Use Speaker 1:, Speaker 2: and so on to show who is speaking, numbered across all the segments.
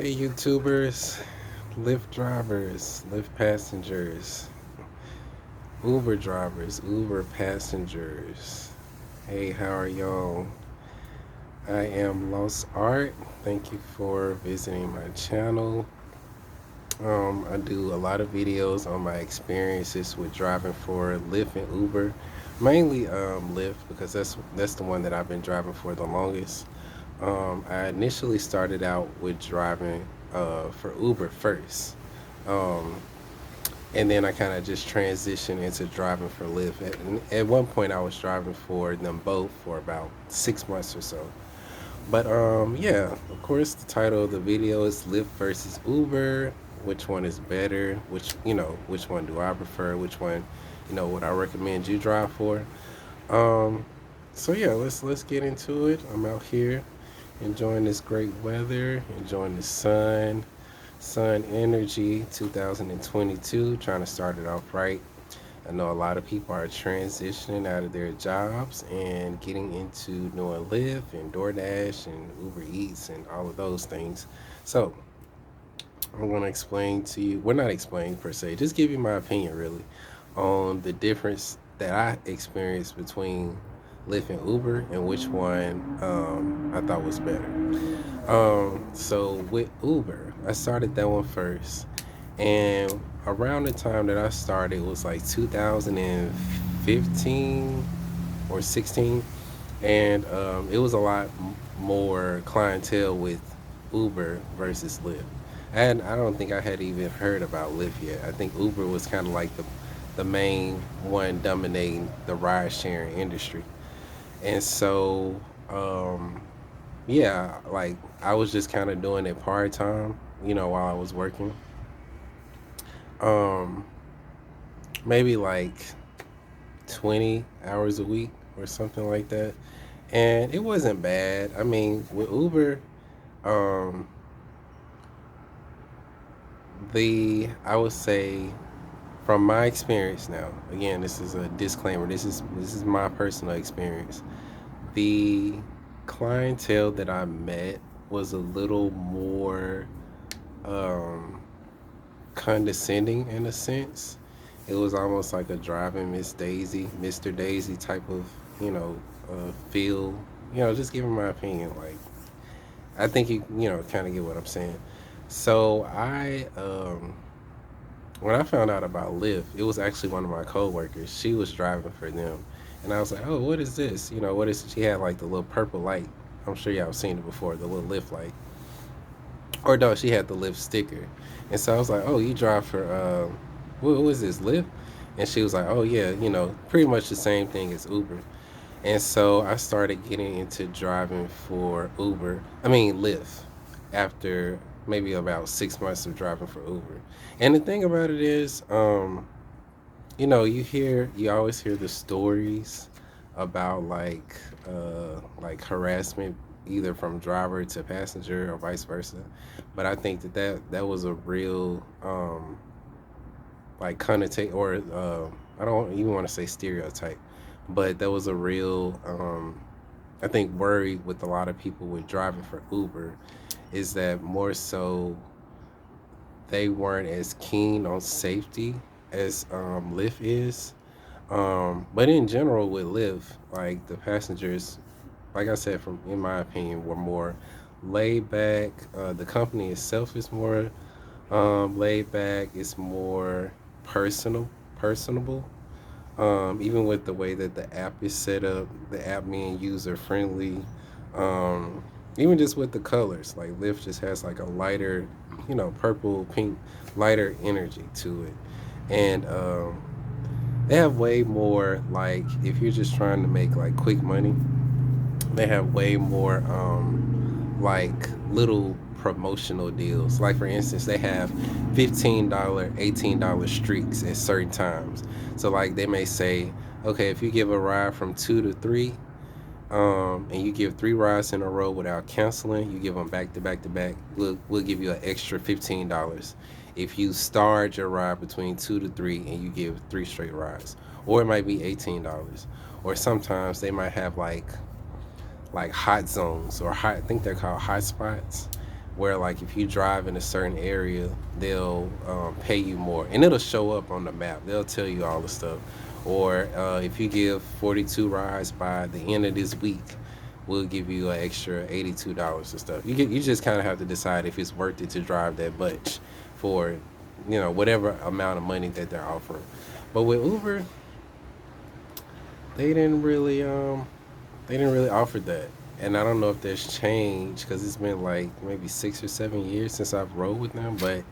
Speaker 1: Hey YouTubers, Lyft drivers, Lyft passengers, Uber drivers, Uber passengers. Hey, how are y'all? I am Lost Art. Thank you for visiting my channel. I do a lot of videos on my experiences with driving for Lyft and Uber, mainly Lyft because that's the one that I've been driving for the longest. I initially started out with driving for Uber first. Um, and then I kind of just transitioned into driving for Lyft. At one point, I was driving for them both for about 6 months or so. But yeah, of course, the title of the video is Lyft versus Uber. Which one is better? Which one do I prefer? Which one, would I recommend you drive for? Um, so yeah, let's get into it. I'm out here enjoying this great weather, enjoying the sun energy 2022, trying to start it off right. I know a lot of people are transitioning out of their jobs and getting into doing Lyft and DoorDash and Uber Eats and all of those things. So I'm going to explain to you, well, not explain per se, just give you my opinion really on the difference that I experienced between Lyft and Uber and which one I thought was better. So with Uber, I started that one first, and around the time that I started, it was like 2015 or 16, and it was a lot more clientele with Uber versus Lyft. And I don't think I had even heard about Lyft yet. I think Uber was kind of like the main one dominating the ride sharing industry. And so, yeah, like I was just kind of doing it part time, while I was working. Um, Maybe like 20 hours a week or something like that. And it wasn't bad. I mean, with Uber, um, I would say from my experience now, again, this is a disclaimer. This is my personal experience. The clientele that I met was a little more um condescending in a sense. It was almost like a driving Miss Daisy, Mr. Daisy type of, feel. Just giving my opinion. Like, I think you kind of get what I'm saying. So when I found out about Lyft, it was actually one of my coworkers. She was driving for them, and I was like, "Oh, what is this? What is?" She had like the little purple light. I'm sure y'all have seen it before, the little Lyft light. Or no, she had the Lyft sticker. And so I was like, "Oh, you drive for what was this, Lyft?" And she was like, "Oh yeah, pretty much the same thing as Uber." And so I started getting into driving for Lyft, after maybe about 6 months of driving for Uber. And the thing about it is, you always hear the stories about like harassment, either from driver to passenger or vice versa. But I think that was a real like connotate, or I don't even want to say stereotype, but that was a real I think worry with a lot of people with driving for Uber, is that more so they weren't as keen on safety as Lyft is. But in general with Lyft, like the passengers, like I said, from in my opinion, were more laid back. The company itself is more laid back. It's more personable. Even with the way that the app is set up, the app being user friendly. Um, Even just with the colors, like Lyft just has like a lighter, purple, pink, lighter energy to it, and they have way more, like, if you're just trying to make like quick money, they have way more like little promotional deals. Like for instance, they have $15, $18 streaks at certain times. So like they may say, okay, if you give a ride from 2 to 3, and you give 3 rides in a row without canceling, you give them back to back to back, we'll give you an extra $15. If you start your ride between 2 to 3 and you give 3 straight rides, or it might be $18. Or sometimes they might have like hot zones, or hot, I think they're called hot spots, where like if you drive in a certain area, they'll pay you more, and it'll show up on the map. They'll tell you all the stuff. Or if you give 42 rides by the end of this week, we'll give you an extra $82 and stuff. You just kind of have to decide if it's worth it to drive that much for whatever amount of money that they're offering. But with Uber, they didn't really offer that. And I don't know if that's changed because it's been like maybe 6 or 7 years since I've rode with them. But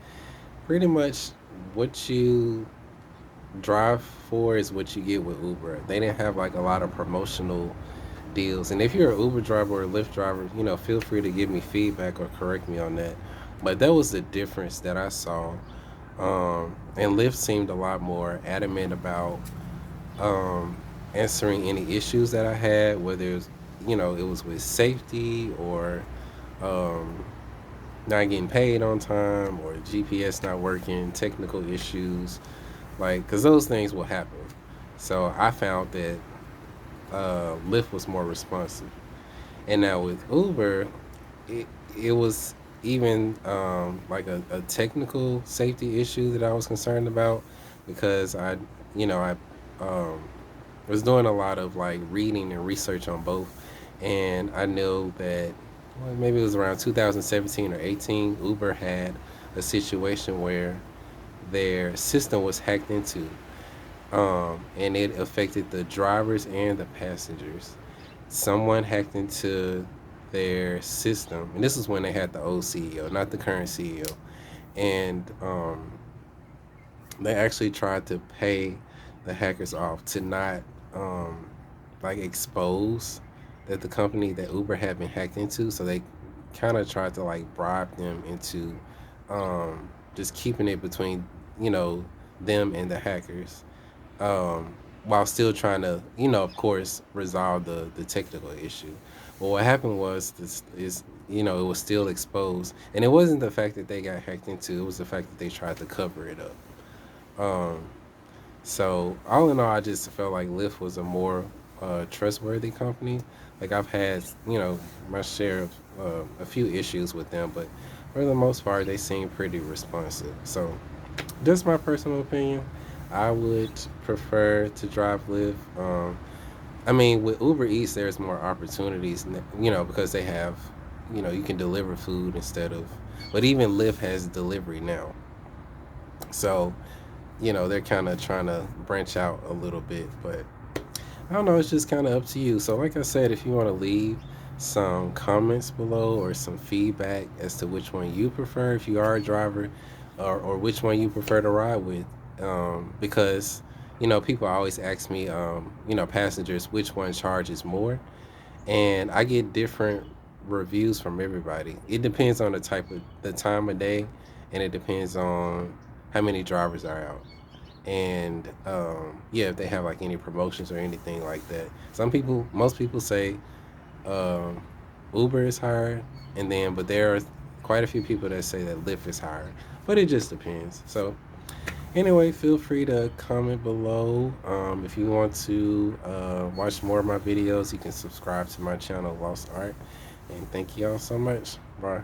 Speaker 1: pretty much what you drive for is what you get with Uber. They didn't have like a lot of promotional deals. And if you're an Uber driver or a Lyft driver, feel free to give me feedback or correct me on that. But that was the difference that I saw. And Lyft seemed a lot more adamant about um, answering any issues that I had, whether it was with safety or um, not getting paid on time or GPS not working, technical issues, like, because those things will happen. So I found that Lyft was more responsive. And now with Uber, it was even like a technical safety issue that I was concerned about because I um, was doing a lot of like reading and research on both, and I know that maybe it was around 2017 or 18, Uber had a situation where their system was hacked into, and it affected the drivers and the passengers. Someone hacked into their system, and this is when they had the old CEO, not the current CEO, and they actually tried to pay the hackers off to not um, like expose that the company that Uber had been hacked into. So they kind of tried to like bribe them into just keeping it between you know them and the hackers, while still trying to of course resolve the technical issue. But what happened was this is it was still exposed, and it wasn't the fact that they got hacked into; it was the fact that they tried to cover it up. Um, so all in all, I just felt like Lyft was a more trustworthy company. Like I've had, my share of a few issues with them, but for the most part, they seem pretty responsive. So just my personal opinion. I would prefer to drive Lyft. I mean, with Uber Eats, there's more opportunities, because they have, you can deliver food instead of. But even Lyft has delivery now, so they're kind of trying to branch out a little bit, but I don't know, it's just kind of up to you. So, like I said, if you want to leave some comments below or some feedback as to which one you prefer, if you are a driver, or which one you prefer to ride with, because people always ask me, passengers, which one charges more, and I get different reviews from everybody. It depends on the time of day, and it depends on how many drivers are out, and yeah, if they have like any promotions or anything like that. Most people say um, Uber is higher, but there are quite a few people that say that Lyft is higher. But it just depends. So anyway, feel free to comment below. If you want to watch more of my videos, you can subscribe to my channel, Lost Art. And thank you all so much. Bye.